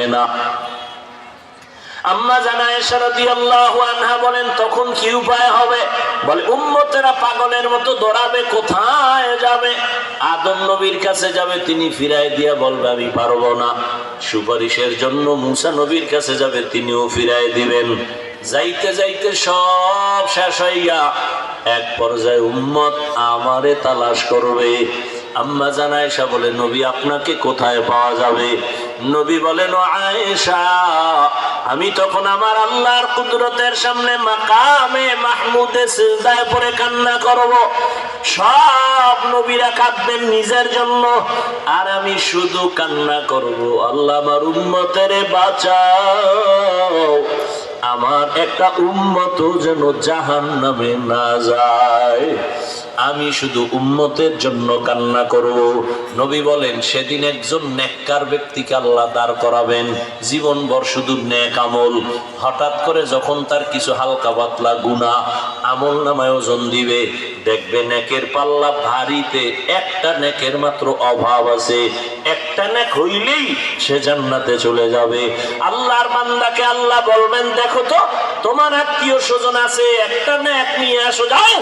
হবে না। আম্মা জান আয়েশা রাদিয়াল্লাহু আনহা বলেন, তখন কি উপায় হবে? বলে, উম্মতেরা পাগলের মতো দৌড়াবে, কোথায় যাবে? আদম নবীর কাছে যাবে, তিনি ফিরাই দিয়া বলবে আমি পারবো না। সুপারিশের জন্য মুসা নবীর কাছে যাবে, তিনিও ফিরাই দিবেন। যাইতে যাইতে সব শেষ হইয়া এক পর্যায়ে উম্মত আমারে তালাশ করবে। আম্মা জান আয়েশা বলে, নবী আপনাকে কোথায় পাওয়া যাবে? নবী বলেন, ও আয়েশা, আমি তখন আমার আল্লাহর কুদরতের সামনে মাকামে মাহমুদে সিজদায় পড়ে কান্না করব। সব নবীরা কাঁদবেন নিজের জন্য, আর আমি শুধু কান্না করব, আল্লাহ আমার উম্মতের বাঁচাও, আমার একটা উম্মত যেন জাহান্নামে না যায়। আমি শুধু উম্মতের জন্য কান্না করব। নবী বলেন, সেদিন একজন নেককার ব্যক্তিকে আল্লাহ দাঁড় করাবেন, জীবনভর শুধু নেক আমল। হঠাৎ করে যখন তার কিছু হালকা পাতলা গুনাহ আমল নামায় ওজন দিবে, দেখবে নেকের পাল্লা ভারীতে একটা নেকের মাত্র অভাব আছে। একটা নেক হইলেই সে জান্নাতে চলে যাবে। আল্লাহর বান্দাকে আল্লাহ বলবেন, দেখো তো তোমার আত্মীয় স্বজন আছে, একটা নেক নিয়ে আসো, যাও।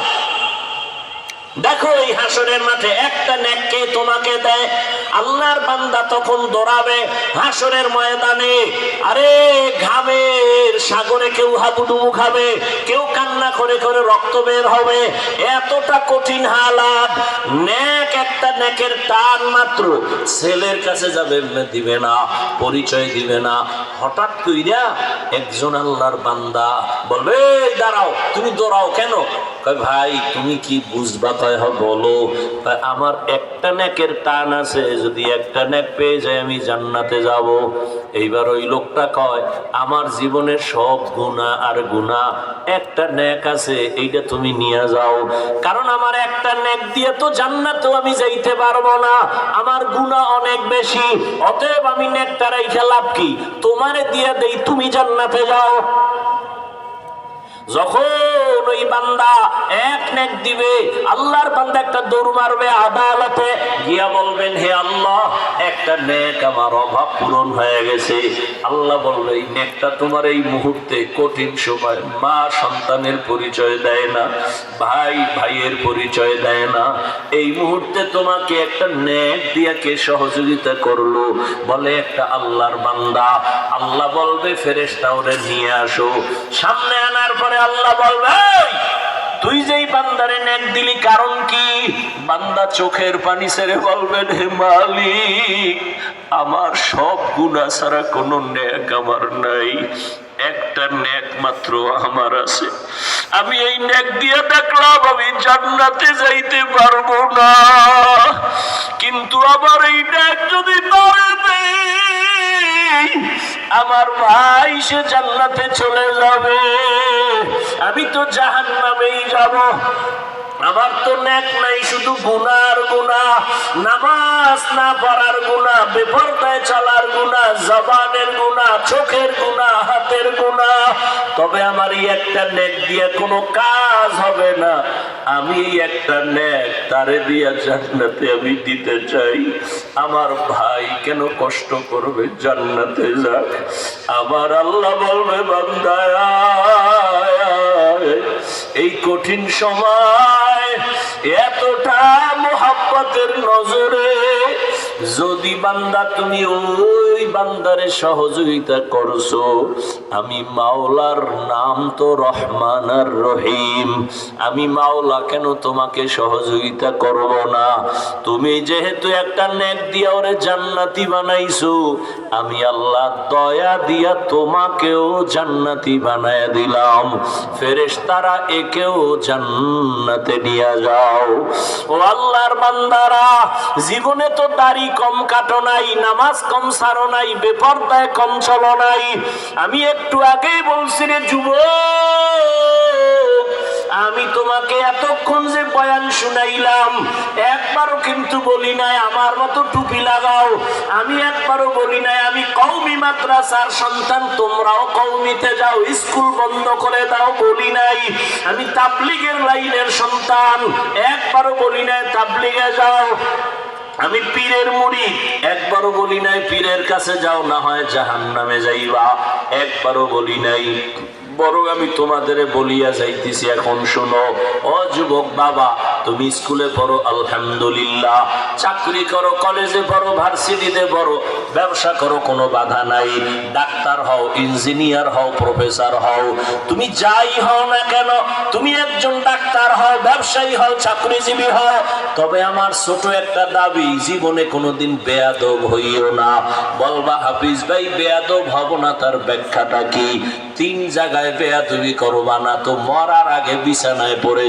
দেখো এই হাসরের মাঠে একটা নেক কে তোমাকে দেয়। আল্লাহর বান্দা তখন দৌড়াবে হাসরের ময়দানে। আরে ঘামের সাগরে কেউ হাবুডুবু খাবে, কেউ কান্না করে করে রক্ত বের হবে, এতটা কঠিন হালাত। নেক একটা নেকের টান মাত্র ছেলের কাছে যাবে, দিবে না, পরিচয় দিবে না। হঠাৎ কইরা একজন আল্লাহর বান্দা বলবে, এই দাঁড়াও, তুমি দৌড়াও কেন? ভাই তুমি কি বুঝবা? বলো, আমার একটা নেকের টান আছে, যদি একটা নেক পেয়ে যায় আমি জান্নাতে যাব। এইবার ওই লোকটা কয়, আমার জীবনের সব গুনাহ আর গুনাহ, একটা নেক আছে, এইটা তুমি নিয়ে যাও। কারণ আমার একটা নেক দিয়ে তো জান্নাতেও আমি যাইতে পারবো না, আমার গুনাহ অনেক বেশি। অতএব আমি নেকটা রাইখা লাভ কি? তোমারে দিয়ে দেই, তুমি জান্নাতে যাও। যখন ওই বান্দা এক নেক দিবে, আল্লাহর বান্দা একটা দৌড় মারবে আদালতে গিয়া বলবেন, হে আল্লাহ, একটা নেক আমার অভাব পূরণ হয়ে গেছে। আল্লাহ বলবে, এই নেকটা তোমার এই মুহূর্তে কঠিন সময়, মা সন্তানের পরিচয় দেয় না, ভাই ভাইয়ের পরিচয় দেয় না, এই মুহূর্তে তোমাকে একটা নেক দিয়া কে সহযোগিতা করলো? বলে, একটা আল্লাহর বান্দা। আল্লাহ বলবে, ফেরেশতা ওরে নিয়ে আসো। সামনে আনার পরে আল্লাহ বলবে, তুই যেই বান্দারে নেক দিলি কারণ কি? বান্দা চোখের পানি ছেড়ে বলবেন, হে মালিক, আমার সব গুনাহ ছাড়া কোনো নেক আমার নাই, একটা নেক মাত্র আমার আছে। আমি এই নেক দিয়ে দেখলাম আমি জান্নাতে যাইতে পারবো না, কিন্তু আমার এই নেক যদি পারবে আমার ভাই সে জান্নাতে চলে যাবে, আমি তো জাহান্নামেই যাব। আমার তো নেক নাই, শুধু গুনার গুনাহ, নামাজ না পড়ার গুনাহ, বেপরদায় চলার গুনাহ, জবানের গুনাহ, চোখের গুনাহ, হাতের গুনাহ। তবে আমার এই একটা নেক দিয়ে কোনো কাজ হবে না। আমি এই একটা নেক তারে দিয়া জান্নাতে আমি দিতে চাই। আমার ভাই কেন কষ্ট করবে, জান্নাতে যাক। আমার আল্লাহ বলবে, বান্দা এই কঠিন সময় এতটা মোহাব্বতের নজরে যদি বান্দা তুমি ওই বান্দারে সহযোগিতা করছো, আমি মাওলার নাম তো রহমান আর রহিম, আমি মাওলা কেন তোমাকে সহযোগিতা করব না? তুমি যেহেতু একটা নেক দিয়া ওরে জান্নাতি বানাইছো, আমি আল্লাহ দয়া দিয়া তোমাকেও জান্নাতি বানায়া দিলাম। ফেরেশতারা একেও জান্নাতে নিয়ে যাও। ও আল্লাহর বান্দারা, জীবনে তো দাড়ি কম কাটো নাই, নামাজ কম ছাড়ো নাই, বেপরদায় কম চলো নাই। আমি একটু আগেই বলছি রে যুবক, আমি তোমাকে এতক্ষণ যে বয়ান শুনাইলাম, একবারও কিন্তু বলি নাই আমার মতো টুপি লাগাও। আমি একবারও বলি নাই আমি কওমি মাদ্রাসার সন্তান, তোমরাও কওমিতে যাও, স্কুল বন্ধ করে দাও, বলি নাই। আমি তাবলীগের লাইনের সন্তান, একবারও বলি নাই তাবলীগে যাও। আমি পীরের মুরিদ, একবারও বলি নাই পীরের কাছে যাও না হয় জাহান্নামে যাইবা, একবারও বলি নাই। বরং আমি তোমাদের বলিয়া যাইতেছি, এখন শোনো ও যুবক বাবা, তুমি স্কুলে পড়ো আলহামদুলিল্লাহ, চাকরি করো, কলেজে পড়ো, ভার্সিটিতে পড়ো, ব্যবসা করো, কোনো বাধা নাই, ডাক্তার হও, ইঞ্জিনিয়ার হও, প্রফেসর হও, তুমি যাই হও না কেন, তুমি একজন ডাক্তার হও, ব্যবসায়ী হও, চাকরিজীবী হও, তবে আমার ছোট একটা দাবি, জীবনে কোনোদিন বেয়াদব হইও না। বলবা হাফিজ ভাই বেয়াদব হব না, তার ব্যাখ্যাটা কি? 3 জায়গায় বেয়াদবি করবা না তো মরার আগে বিছানায় পড়ে